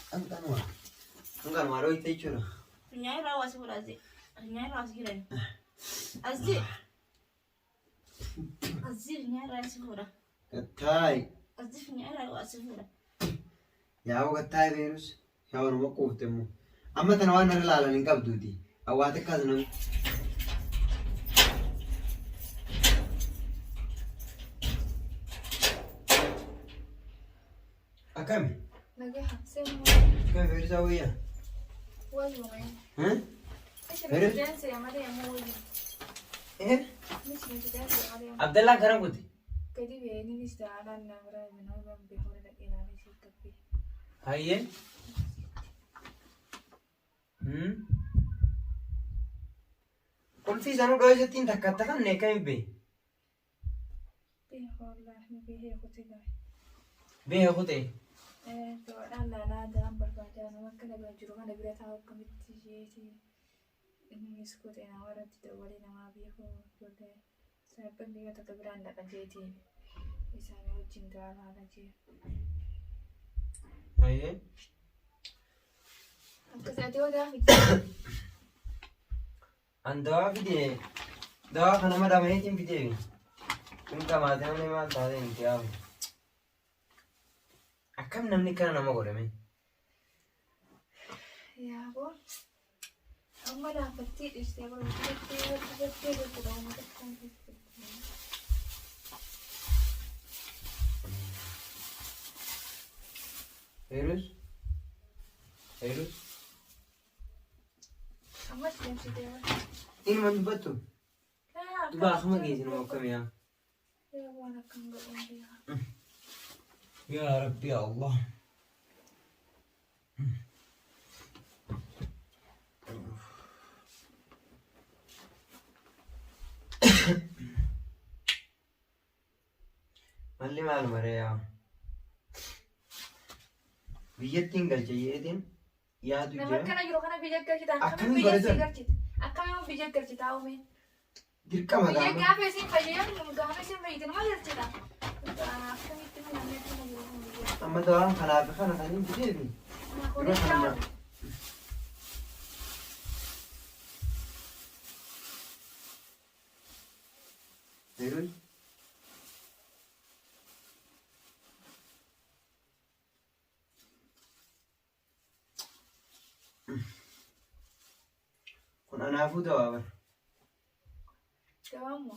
Enggak mau itu cura. Nyai rawas berarti. Nyai rawas kira. Azir. Azir nyai rawas kira. Ketai. Azir nyai rawas kira. Ya aku ketai virus. Ya orang mau kutemu. Amma tanah nara lalan ingkap dudi. Awak tekas nang. Akam. Lagi hasil mau. Kau virus apa ya? Wah mau. Hah? Virus dan saya mana yang mau. Abdullah garam kuti. Kadi ini nih sedalan namanya menolak behor dan inami sih tapi. Hai. Kulfi sanu dua jutin tak katakan nekai be. Behor lah, nih behor kuti lah. Be aku teh. To dan lana dalam berbaca nama kena belajar kan ada tahu komite sih. Ini skut yang awalnya tidak boleh nama behor boleh. Saya pun dia tetap beranda kan jadi. Misalnya cinta lah aja. Hai. Angkat saya udah. Anda video. Dah kan nama dah macam video. Unka madam ni mah tahu ni क्या Akam namni kan nama kau deh. Ya bu. Amma dah pasti istilah betul kamu tak Virus. Amma sih dia. Ini mana betul? Tu bah aku magi sini mau kami ya. Ya bu anak kamu dia. Ya Rabbi Allah. Malli malu mereka. Bijet tinggal jadi tin. Ya tu je. Nama kan aja kan bijak kita. Akan bijak kita. Akan memang bijak kita tahu men. Dirkam ada. Bijak apa sih pajak? Apa sih pajak itu mana cerita? Akan itu namanya itu namanya. Amma tu orang kenapa kan ini bijak ni. Terus sama. Terus. Kun anak aku tu apa? Kamu.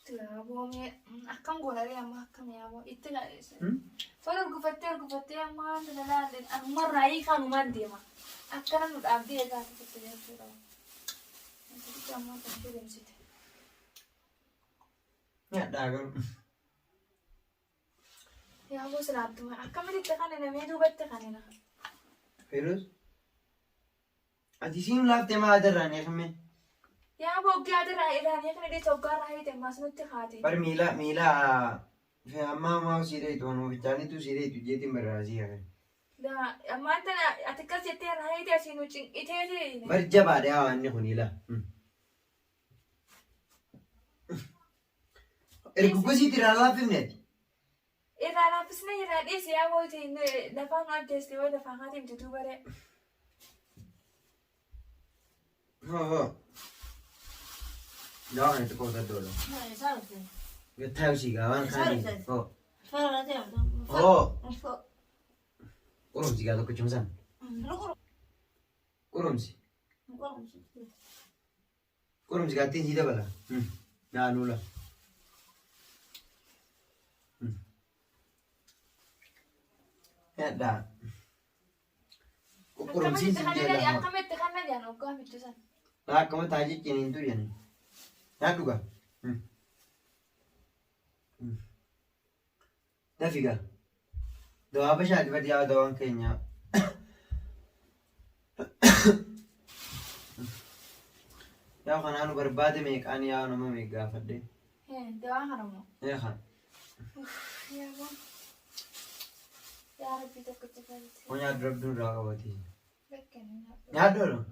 Kamu me akan gue lari sama akan ya bu itu nggak sih. Soalnya gue petir emang sudah dan aku merai kan umat dia mah. Akan udah abdi ya kan petir sudah. Nanti kamu petir di situ. Ya dah kan. Ya bu serap tuh. Akan mesti tekan ini namanya dua tekan ini. Virus. Adi sini lap tema ada rani kami. Ya bu dia ada rai kan dia coba rai tema senut tekati. Par mila. Fe amma mau sire itu anu bicara itu sire itu jadi berhasil kan. Dah, aman tak atikas itu rai dia sih nucing itu aja. Berjab ada awak ni kunila. Ergugu sih tidak lap ni. Ira pesna ira dia sih aku itu dapat ngadres dia dapat ngatim itu bare. Jangan itu kau tak dulu. Kita tahu sih kawan kan. Kurang sih kalau kecemasan. Kurang sih katin sih dah bala. Nah nula. Ya dah. Kurang sih Tekan dia. tekan aja no kau itu san. Nah kamu tadi kini itu ya nih. Ya juga. Dah figa. Doa apa sih? Tiba-tiba doa kayaknya. Ya kan anu berbadi mek ani ya nama mek gafat deh. Doa haramu. Ya kan. Ya bang. Ya Rabbi tak kecepat. Punya drop dulu rawati. Bekken. Ya dulu.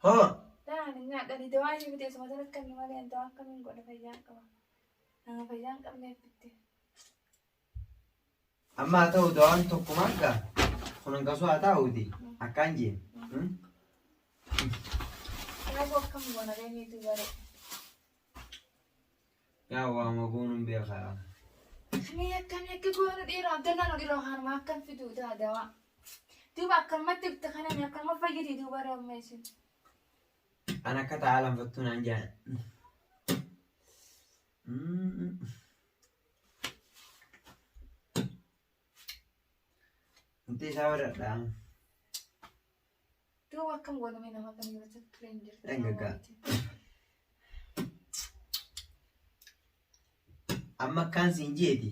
Ho. Dah nggak dari doa sih betul sama sana kan gimana yang doa kan nggak ada payah kau. Nggak payah kan lepet. Amma ta'u dawaan tokko magga. Kunan kasuu haa ta'uuti. Akkaan jee. Yaaboo akkam goona reeniitu bare. Yaa waama goonuun beekaa. Ni akkami akka goona dhiiroo Abdallaan dhiiroo haanuma akkam fiduu dawaa. Duuba akkanumatti ibta kanani akkanuma fayyadii duuba rammeessin. Ana akka ta'aa lanfattuu naan jaan. Wanti isaa baradhaa. Duuba akkam gooname nama kan yeroo tureen jirtu. Dhangaggaa. Amma akkaan siin jeeti.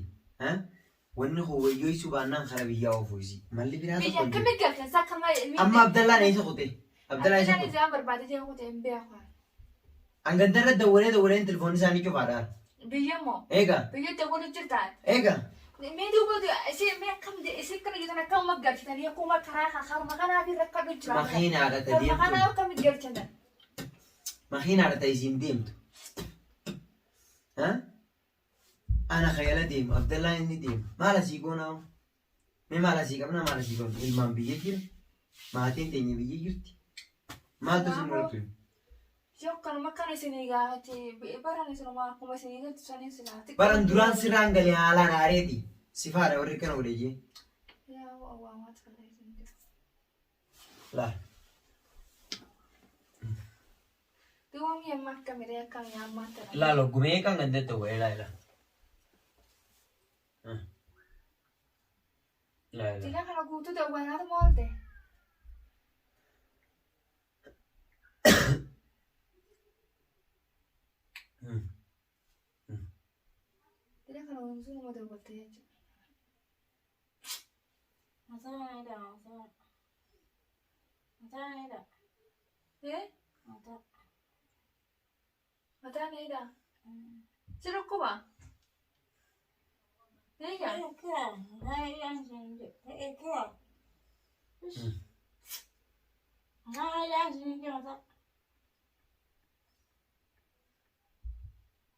Wanni hoowayyoo isuu baannaan karaa biyyaa ofuusi. Malli biraa tokko Biyya akkami galteessaa akkama amma Abdallaan eessa kute? Abdallaan eessa Abdallaan kute? ijaan barbaade jee kute hin beeku. Angantarra dawwalee telefoon isaanii cufaadhaan. Biyya moo? Eegaa. Biyya dabalu jirtaan. Eegaa. Mee duuba ishee akkam ishee kana jiran akkam galchitanii akkuma karaa harma kanaa fi rakka jira. Makiinaadha ta Harma deemtu. kanaa akkam galchatan. Makiinaadha ta isiin deemtu. Ana khayala deemu. Abdallaan inni deemu. Maal asii goonaa? Mee maal asii qabna maal asii goona? Ilmaan biyya jira. Maatiin teenya biyya jirti. Maaltu isin mul'atu? Yoo kanuma kana isinii gaafate baran isinuma akkuma isinii galtu saniin silaati. Baran duraan sirraan galee haalaan aareeti. Sifaadha warri kana godhe jee. Yaa awwaamaatu kana isin jira. Laa. Duwwaan yemma akkamiree akkam yaammaa ta'e. Laalo gumee kan gandetta wayii laala. Laala. Jila kana guutuu dawwanaatu moolte. Jila kana wanzu nama dawwalte jechuudha. Mataanidha. Mataan eedhaa? Si dhukkuba? Eegaa?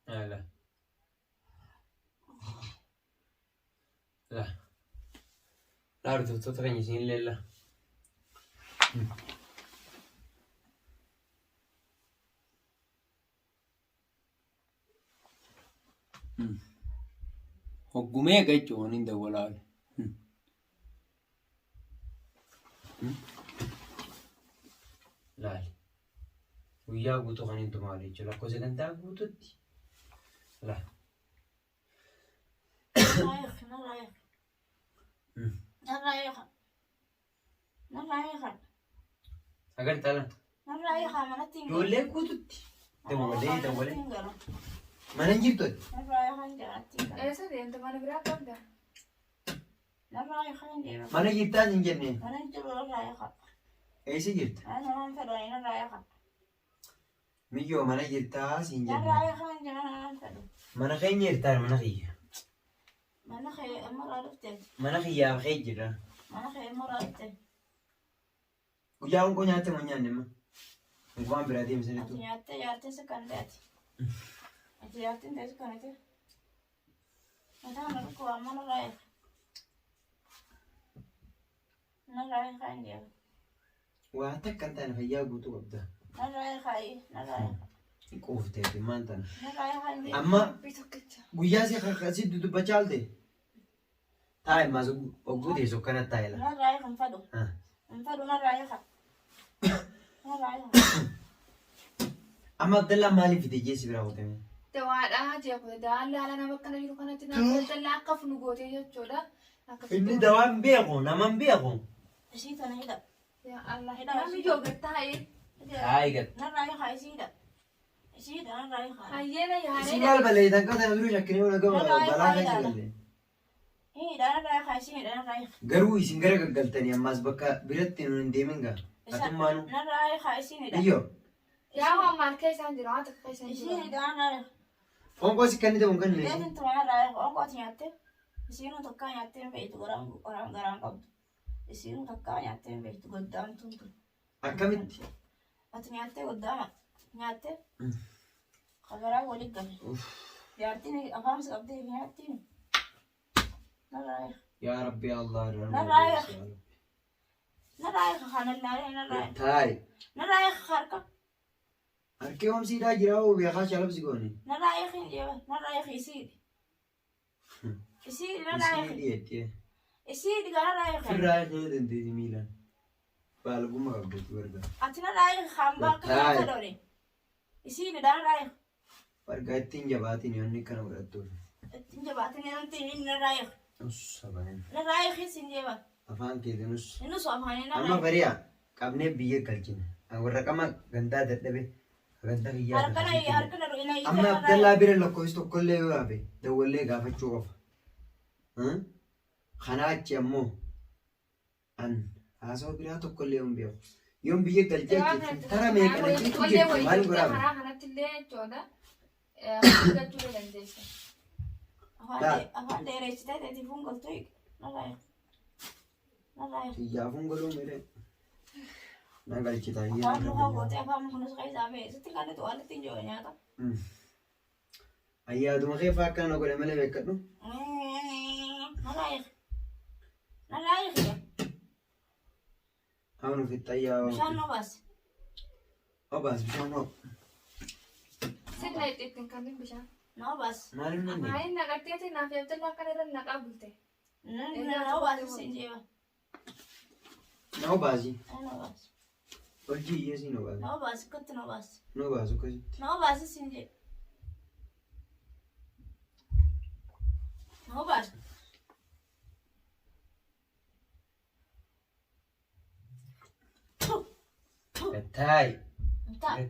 Laala. Laa. Laaru tuttuuta keenya isin leella. Hoggumee jechuun hin dawwalaale. Laali. Guyyaa guutuu kan hin tumaale jechuudha. Lakkoofsa gantaa guutuutti. Laali. Agartala. Ijoollee guutuutti. Dawwalee. Mana hin jirtu. Eessa deemte mana biraa qabda? Mana jirtaa hin jenneen. Eessa jirta? Miyyoo mana jirtaa hin jenneen. Mana keenya jirtaa mana kiyya. Mana kiyyaa kee jira. Guyyaa kun nyaatte moo nyaanne ma? Waan biraa deemsanitu. Waa takka hin taane fayyaa guutuu qabda. Quufteeti maan tana. Amma guyyaa si dubbachaa oolte. Taa'e maas ogguu teessu akkanatti taa'e la. Amma Abdallaan maaliif fide jeessi biraa qootame? Dawaadhaa jechuudha. Dawaan laala nama akkana jiru kanatti nama dallaa akka funu gootee jechuudha. Inni dawaan beeku naman beeku. Yaa Allah. Namni jooga taa'ee. Taa'e gat. Hayyeena yaadee. Si maal balee takka sana biroo shakkinee wal gama balaa keessa galle. Garuu isin gara gaggaltanii ammaas bakka biratti nu hin deemin gaa. Atummaanu. Iyyoo. Yaa waan maal keessaan jiru haa takka keessaan jiru. Onko si kan ta'u kan leessu. Akkamitti? نرايح يا ربي يا الله نرايح نرايح خان الله نرايح تاي نرايح خارك أركيهم سيدا جراو بيخاش على بسيقوني نرايح إنجيبا نرايح يسيد يسيد نرايح يسيدي يسيد قال نرايح في الرايح هيدن دي ميلان بالقوم قبضت ورقة أتنا نرايح خامباك تاي. كدوري يسيد دا نرايح ورقاتين جباتين يوني كانوا براتون إنجباتني أنت نرايح نص سبعين نرايح يسينجيبا أفان كده نص إنه صافاني أما نرايح بريا قبني بيه كالجين أورا غندا دبي غندا هي هركنا روينا أما عبد الله بير لكويس تقول لي وابي دول لي قافة تشوف ها خناك يمو أن هذا بيرا تقول لي يوم بيه كالجين ترى ما يكنا جيت جيت ما نقرأ أنا تلي جودا أنا تقول لنديس أفان ديري تتى تفون قلتوي نرايح نرايح يافون قالوا ميري نقال كذا هي أفان لوها قلت أفان مخنوس غير زابي ستكان توالت تنجوا نياتا أيها دوما كيف كانوا قولوا ملي بيكتنو نرايح نرايح يا هونو في الطيارة مشان نو بس بس مشان نو سيدنا يتكلم كلام بشان نو بس ما لنا ني هاي نقطتي نافي عبد الله كان يرن نقابلته نو بس سنجيبا نو بازي نو بس وجي يسي نو بازي نو بس كنت نو بس نو بازو كذي نو بس سنجي نو بس تاي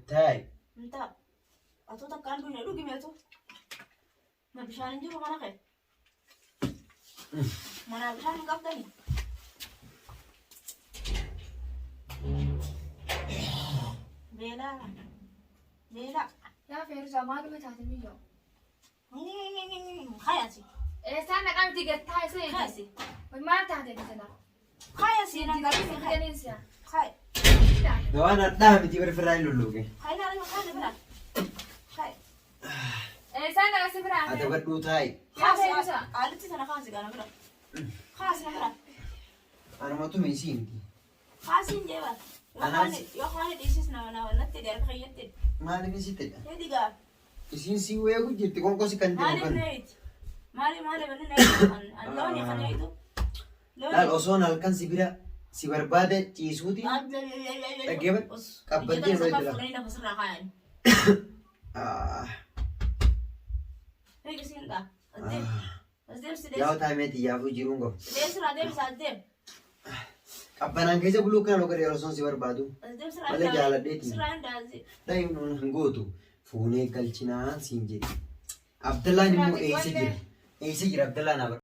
تاي انت atau takkan punya lu gimana tuh nggak bisa anjir mana kayak mana bisa nggak tadi bela bela يا فيروز ما دام تعتمي يوم kayak sih استنى كم تيجي تاي kayak سي sih ما تعتمي سنة kayak sih nang gak bisa kayak كنيسة kayak لو أنا دام تجيب في الراي لولوكي kayak nari kayak benar kayak استنى بس برا هذا بدو تاي يا فيروز ada sih sana kasih kan benar kasih benar أنا ما تومي سينتي kasih jawab yo kan di sini nama nanti dia kayak itu ما أدري نسيت jadi gak إسين سوى يقول جت كون كوسي كان mari تلوكان menit mari benar an lawan yang hanya itu لا الأصون هالكان سبيرا سبير بعد تيسودي تجيبت كابتن kan يا تامتي يا فوجيرونغو Dem. كابتن كيسة بلو كان لو كده رسون سبير بعدو ولا جالا ديتي دايم نغوتو فوني كالشنا سينجي عبد الله نمو إيسي جري عبد الله نابر